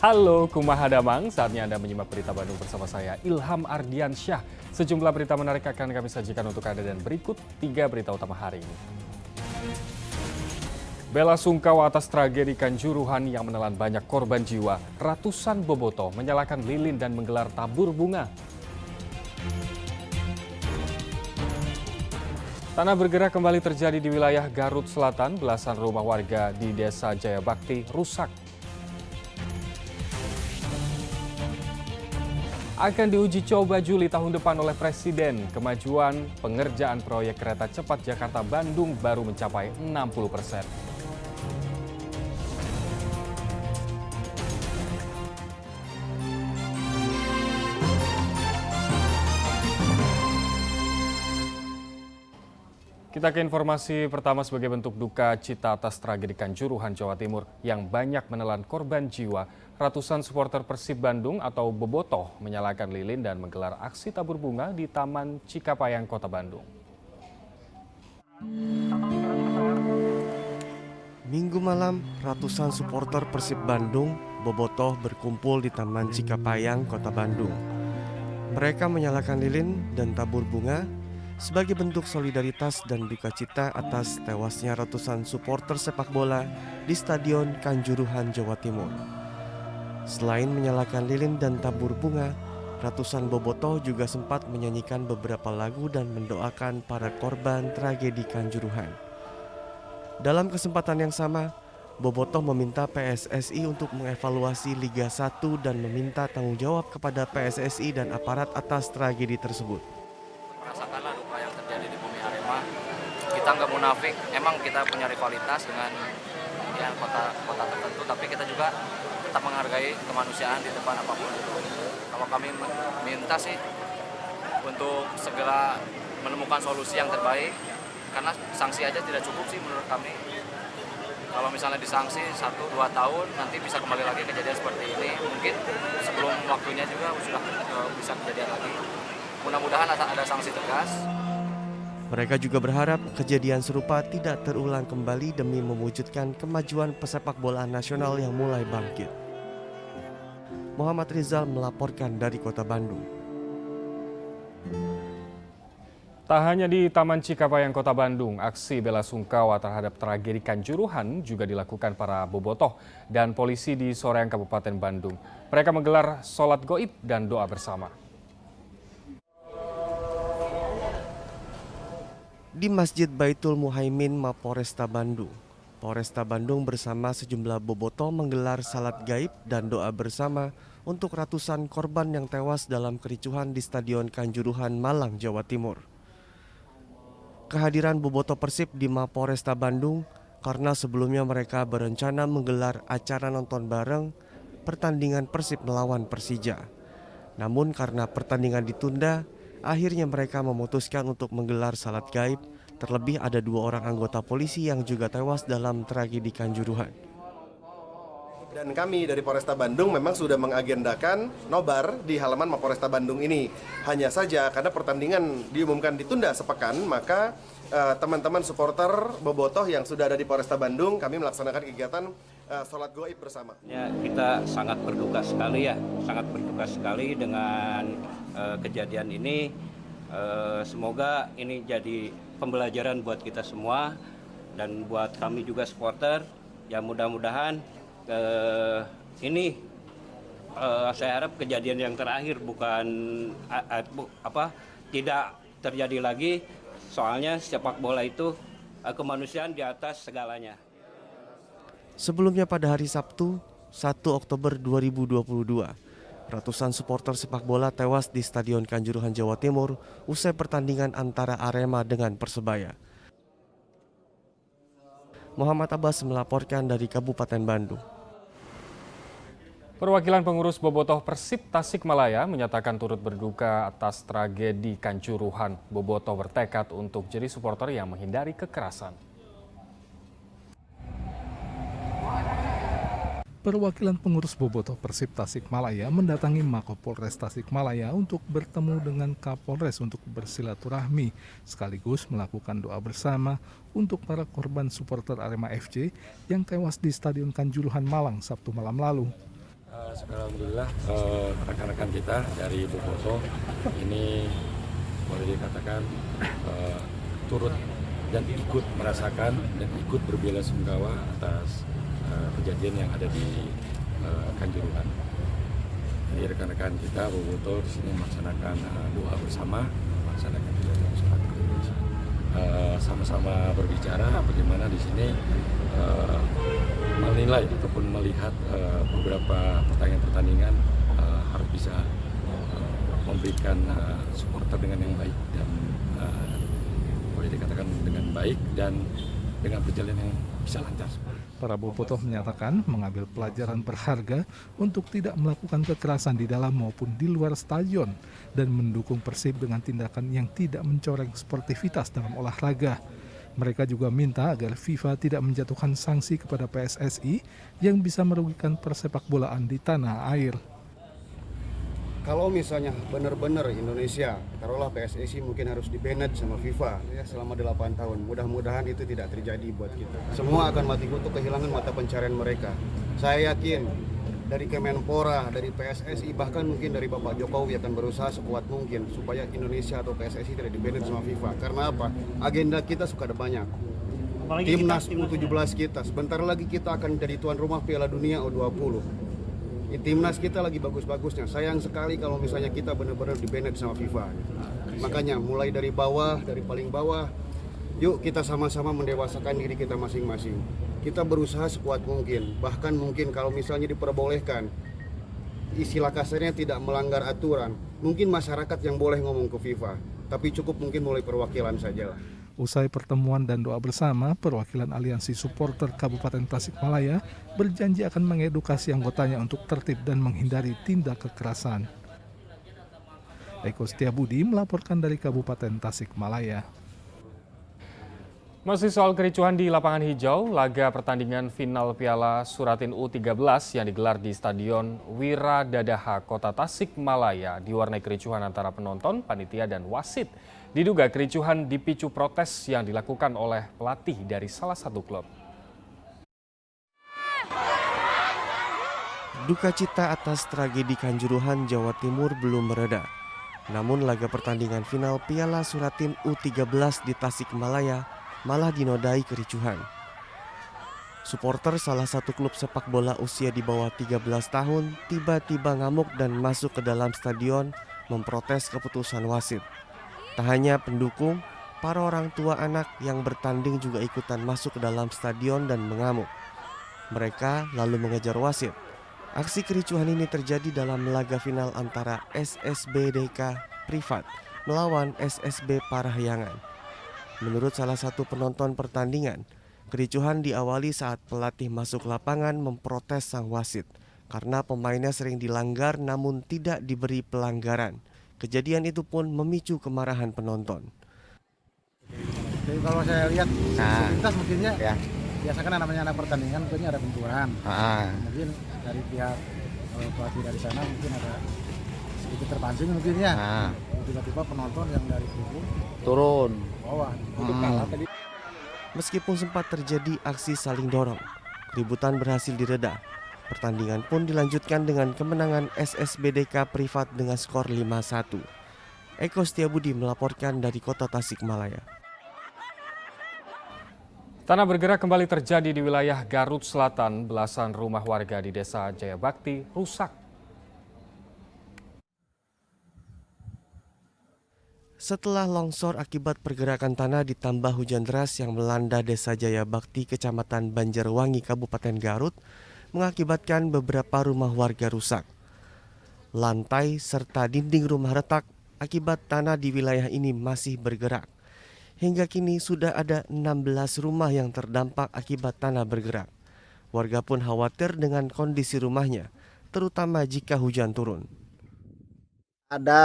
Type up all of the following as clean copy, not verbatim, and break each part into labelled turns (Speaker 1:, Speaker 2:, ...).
Speaker 1: Halo Kumaha Damang, saatnya Anda menyimak berita Bandung bersama saya Ilham Ardiansyah. Sejumlah berita menarik akan kami sajikan untuk Anda dan berikut 3 berita utama hari ini. Bela sungkawa atas tragedi Kanjuruhan yang menelan banyak korban jiwa. Ratusan bobotoh menyalakan lilin dan menggelar tabur bunga. Tanah bergerak kembali terjadi di wilayah Garut Selatan. Belasan rumah warga di Desa Jayabakti rusak. Akan diuji coba Juli tahun depan oleh Presiden. Kemajuan pengerjaan proyek kereta cepat Jakarta-Bandung baru mencapai 60%. Kita ke informasi pertama. Sebagai bentuk duka cita atas tragedi Kanjuruhan, Jawa Timur yang banyak menelan korban jiwa, ratusan supporter Persib Bandung atau Bobotoh menyalakan lilin dan menggelar aksi tabur bunga di Taman Cikapayang, Kota Bandung.
Speaker 2: Minggu malam, ratusan supporter Persib Bandung, Bobotoh berkumpul di Taman Cikapayang, Kota Bandung. Mereka menyalakan lilin dan tabur bunga sebagai bentuk solidaritas dan duka cita atas tewasnya ratusan supporter sepak bola di Stadion Kanjuruhan, Jawa Timur. Selain menyalakan lilin dan tabur bunga, ratusan bobotoh juga sempat menyanyikan beberapa lagu dan mendoakan para korban tragedi Kanjuruhan. Dalam kesempatan yang sama, bobotoh meminta PSSI untuk mengevaluasi Liga 1 dan meminta tanggung jawab kepada PSSI dan aparat atas tragedi tersebut.
Speaker 3: Merasakanlah luka yang terjadi di Bumi Arema. Kita nggak munafik, emang kita punya rivalitas dengan kota tertentu, tapi kita juga tetap menghargai kemanusiaan di depan apapun itu. Kalau kami minta sih untuk segera menemukan solusi yang terbaik, karena sanksi aja tidak cukup sih menurut kami. Kalau misalnya disanksi 1-2 tahun, nanti bisa kembali lagi kejadian seperti ini. Mungkin sebelum waktunya juga sudah bisa kejadian lagi. Mudah-mudahan ada sanksi tegas.
Speaker 2: Mereka juga berharap kejadian serupa tidak terulang kembali demi mewujudkan kemajuan pesepak bolaan nasional yang mulai bangkit. Muhammad Rizal melaporkan dari Kota Bandung.
Speaker 1: Tak hanya di Taman Cikapayang, Kota Bandung, aksi bela sungkawa terhadap tragedi Kanjuruhan juga dilakukan para bobotoh dan polisi di Soreang, Kabupaten Bandung. Mereka menggelar sholat goib dan doa bersama.
Speaker 2: Di Masjid Baitul Muhaimin Mapolresta Bandung, Polresta Bandung bersama sejumlah bobotoh menggelar salat gaib dan doa bersama untuk ratusan korban yang tewas dalam kericuhan di Stadion Kanjuruhan, Malang, Jawa Timur. Kehadiran bobotoh Persib di Mapolresta Bandung karena sebelumnya mereka berencana menggelar acara nonton bareng pertandingan Persib melawan Persija. Namun karena pertandingan ditunda, akhirnya mereka memutuskan untuk menggelar salat gaib. Terlebih ada 2 orang anggota polisi yang juga tewas dalam tragedi Kanjuruhan.
Speaker 4: Dan kami dari Polresta Bandung memang sudah mengagendakan nobar di halaman Mapolresta Bandung ini. Hanya saja karena pertandingan diumumkan ditunda sepekan, maka teman-teman supporter bobotoh yang sudah ada di Polresta Bandung, kami melaksanakan kegiatan sholat goib bersama.
Speaker 5: Ya, kita sangat berduka sekali dengan kejadian ini. Semoga ini jadi pembelajaran buat kita semua dan buat kami juga supporter. Ya mudah-mudahan ini saya harap kejadian yang terakhir tidak terjadi lagi. Soalnya sepak bola itu kemanusiaan di atas segalanya.
Speaker 2: Sebelumnya pada hari Sabtu, 1 Oktober 2022, ratusan supporter sepak bola tewas di Stadion Kanjuruhan, Jawa Timur usai pertandingan antara Arema dengan Persebaya. Muhammad Abbas melaporkan dari Kabupaten Bandung.
Speaker 1: Perwakilan pengurus bobotoh Persib Tasikmalaya menyatakan turut berduka atas tragedi Kanjuruhan. Bobotoh bertekad untuk jadi supporter yang menghindari kekerasan.
Speaker 6: Perwakilan pengurus bobotoh Persib Tasikmalaya mendatangi Mapolres Tasikmalaya untuk bertemu dengan Kapolres untuk bersilaturahmi, sekaligus melakukan doa bersama untuk para korban supporter Arema FC yang tewas di Stadion Kanjuruhan Malang Sabtu malam lalu.
Speaker 7: Alhamdulillah rekan-rekan kita dari Bobotoh ini boleh dikatakan turut dan ikut merasakan dan ikut berbela-sungkawa atas kejadian yang ada di Kanjuruhan. Jadi rekan-rekan kita Bobotoh di sini melaksanakan doa bersama, melaksanakan juga sholat Indonesia. Sama-sama berbicara bagaimana di sini menilai ataupun melihat beberapa pertandingan harus bisa memberikan supporter dengan yang baik dan boleh dikatakan dengan baik dan dengan berjalan yang bisa lancar.
Speaker 6: Para bobotoh menyatakan mengambil pelajaran berharga untuk tidak melakukan kekerasan di dalam maupun di luar stadion dan mendukung Persib dengan tindakan yang tidak mencoreng sportivitas dalam olahraga. Mereka juga minta agar FIFA tidak menjatuhkan sanksi kepada PSSI yang bisa merugikan persepak bolaan di tanah air.
Speaker 8: Kalau misalnya benar-benar Indonesia, taruhlah PSSI mungkin harus di-banned sama FIFA ya selama 8 tahun. Mudah-mudahan itu tidak terjadi buat kita. Semua akan mati kutu kehilangan mata pencarian mereka. Saya yakin dari Kemenpora, dari PSSI, bahkan mungkin dari Bapak Jokowi akan berusaha sekuat mungkin supaya Indonesia atau PSSI tidak di-banned sama FIFA. Karena apa? Agenda kita suka ada banyak. Timnas U17 kita, sebentar lagi kita akan jadi tuan rumah Piala Dunia U20. Timnas kita lagi bagus-bagusnya. Sayang sekali kalau misalnya kita benar-benar di-banned sama FIFA. Makanya mulai dari bawah, dari paling bawah, yuk kita sama-sama mendewasakan diri kita masing-masing. Kita berusaha sekuat mungkin. Bahkan mungkin kalau misalnya diperbolehkan, istilah kasarnya tidak melanggar aturan. Mungkin masyarakat yang boleh ngomong ke FIFA. Tapi cukup mungkin mulai perwakilan saja lah.
Speaker 6: Usai pertemuan dan doa bersama, perwakilan Aliansi Supporter Kabupaten Tasikmalaya berjanji akan mengedukasi anggotanya untuk tertib dan menghindari tindak kekerasan. Eko Setiabudi melaporkan dari Kabupaten Tasikmalaya.
Speaker 1: Masih soal kericuhan di lapangan hijau, laga pertandingan final Piala Suratin U13 yang digelar di Stadion Wiradadaha, Kota Tasikmalaya diwarnai kericuhan antara penonton, panitia, dan wasit. Diduga kericuhan dipicu protes yang dilakukan oleh pelatih dari salah satu klub.
Speaker 2: Duka cita atas tragedi Kanjuruhan, Jawa Timur belum mereda. Namun laga pertandingan final Piala Suratin U13 di Tasikmalaya malah dinodai kericuhan. Supporter salah satu klub sepak bola usia di bawah 13 tahun tiba-tiba ngamuk dan masuk ke dalam stadion memprotes keputusan wasit. Tak hanya pendukung, para orang tua anak yang bertanding juga ikutan masuk ke dalam stadion dan mengamuk. Mereka lalu mengejar wasit. Aksi kericuhan ini terjadi dalam laga final antara SSBDK Privat melawan SSB Parahyangan. Menurut salah satu penonton pertandingan, kericuhan diawali saat pelatih masuk lapangan memprotes sang wasit karena pemainnya sering dilanggar namun tidak diberi pelanggaran. Kejadian itu pun memicu kemarahan penonton.
Speaker 9: Jadi kalau saya lihat sepintas mungkinnya ya. Biasa kan namanya anak pertandingan mungkin ada benturan. Mungkin dari pihak pelatih dari sana mungkin ada sedikit terpancing mungkin ya. Tiba-tiba penonton yang dari tribun turun bawah.
Speaker 2: Meskipun sempat terjadi aksi saling dorong, keributan berhasil direda. Pertandingan pun dilanjutkan dengan kemenangan SSBDK Privat dengan skor 5-1. Eko Setiabudi melaporkan dari Kota Tasikmalaya.
Speaker 1: Tanah bergerak kembali terjadi di wilayah Garut Selatan. Belasan rumah warga di Desa Jayabakti rusak.
Speaker 2: Setelah longsor akibat pergerakan tanah ditambah hujan deras yang melanda Desa Jayabakti, Kecamatan Banjarwangi, Kabupaten Garut, mengakibatkan beberapa rumah warga rusak. Lantai serta dinding rumah retak akibat tanah di wilayah ini masih bergerak. Hingga kini sudah ada 16 rumah yang terdampak akibat tanah bergerak. Warga pun khawatir dengan kondisi rumahnya, terutama jika hujan turun.
Speaker 10: Ada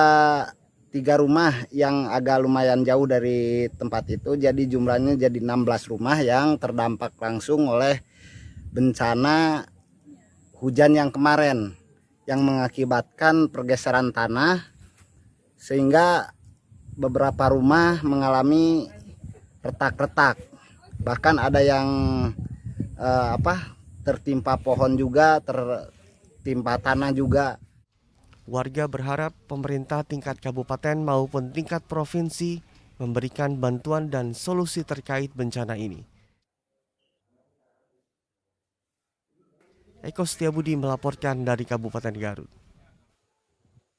Speaker 10: 3 rumah yang agak lumayan jauh dari tempat itu, jadi jumlahnya jadi 16 rumah yang terdampak langsung oleh bencana hujan yang kemarin yang mengakibatkan pergeseran tanah sehingga beberapa rumah mengalami retak-retak. Bahkan ada yang tertimpa pohon juga, timpa tanah juga.
Speaker 2: Warga berharap pemerintah tingkat kabupaten maupun tingkat provinsi memberikan bantuan dan solusi terkait bencana ini. Eko Setiabudi melaporkan dari Kabupaten Garut.